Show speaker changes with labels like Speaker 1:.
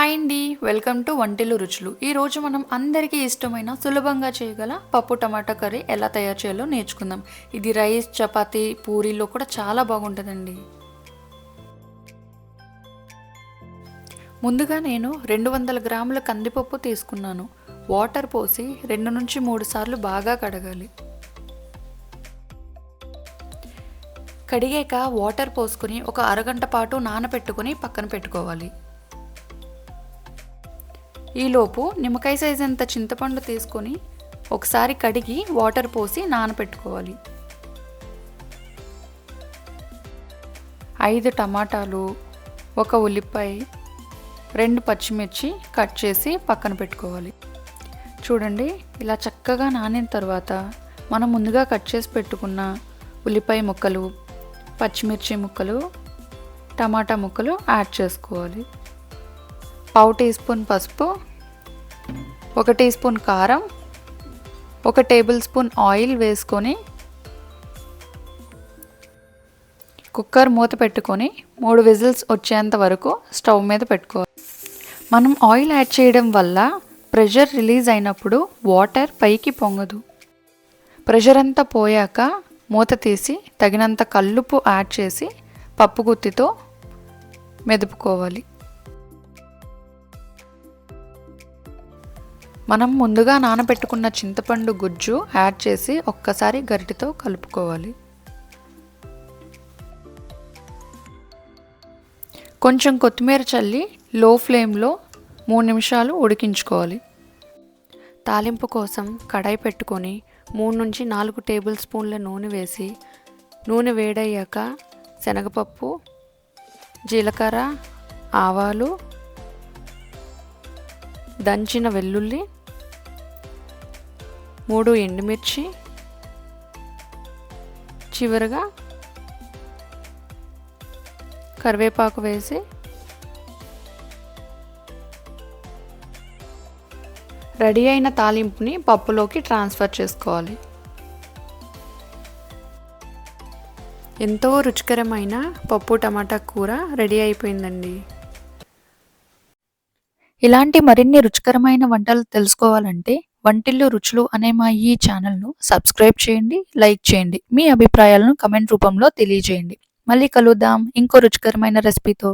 Speaker 1: Hi అండి, welcome to వంటిల్లు రుచులు. ఈరోజు మనం అందరికీ ఇష్టమైన సులభంగా చేయగల పప్పు టమాటా కర్రీ ఎలా తయారు చేయాలో నేర్చుకుందాం. ఇది రైస్, చపాతీ, పూరీలో కూడా చాలా బాగుంటుందండి. ముందుగా నేను 200 గ్రాముల కందిపప్పు తీసుకున్నాను. వాటర్ పోసి 2 నుంచి 3 సార్లు బాగా కడగాలి. కడిగాక వాటర్ పోసుకొని ఒక అరగంట పాటు నానబెట్టుకొని పక్కన పెట్టుకోవాలి. ఈలోపు నిమ్మకాయ సైజ్ అంత చింతపండు తీసుకొని ఒకసారి కడిగి వాటర్ పోసి నానబెట్టుకోవాలి. 5 టమాటాలు, 1 ఉల్లిపాయ, 2 పచ్చిమిర్చి కట్ చేసి పక్కన పెట్టుకోవాలి. చూడండి, ఇలా చక్కగా నానిన తర్వాత మనం ముందుగా కట్ చేసి పెట్టుకున్న ఉల్లిపాయ ముక్కలు, పచ్చిమిర్చి ముక్కలు, టమాటా ముక్కలు యాడ్ చేసుకోవాలి. 1/2 టీ స్పూన్ పసుపు, 1 టీ స్పూన్ కారం, 1 టేబుల్ స్పూన్ ఆయిల్ వేసుకొని కుక్కర్ మూత పెట్టుకొని 3 విజిల్స్ వచ్చేంత వరకు స్టవ్ మీద పెట్టుకోవాలి. మనం ఆయిల్ యాడ్ చేయడం వల్ల ప్రెషర్ రిలీజ్ అయినప్పుడు వాటర్ పైకి పొంగదు. ప్రెషర్ అంతా పోయాక మూత తీసి తగినంత కల్లుప్పు యాడ్ చేసి పప్పు గుత్తితో మెదుపుకోవాలి. మనం ముందుగా నానబెట్టుకున్న చింతపండు గుజ్జు యాడ్ చేసి ఒక్కసారి గరిటెతో కలుపుకోవాలి. కొంచెం కొత్తిమీర చల్లి లో ఫ్లేమ్లో 3 నిమిషాలు ఉడికించుకోవాలి. తాలింపు కోసం కడాయి పెట్టుకొని 3 నుంచి 4 టేబుల్ స్పూన్ల నూనె వేసి నూనె వేడయ్యాక శనగపప్పు, జీలకర్ర, ఆవాలు, దంచిన వెల్లుల్లి, 3 ఎండుమిర్చి, చివరగా కరివేపాకు వేసి రెడీ అయిన తాలింపుని పప్పులోకి ట్రాన్స్ఫర్ చేసుకోవాలి. ఎంతో రుచికరమైన పప్పు టమాటా కూర రెడీ అయిపోయిందండి. ఇలాంటి మరిన్ని రుచికరమైన వంటలు తెలుసుకోవాలంటే వంటిల్లు రుచులు అనే మా ఈ ఛానల్ను సబ్స్క్రైబ్ చేయండి, లైక్ చేయండి. మీ అభిప్రాయాలను కమెంట్ రూపంలో తెలియజేయండి. మళ్ళీ కలుద్దాం ఇంకో రుచికరమైన రెసిపీతో.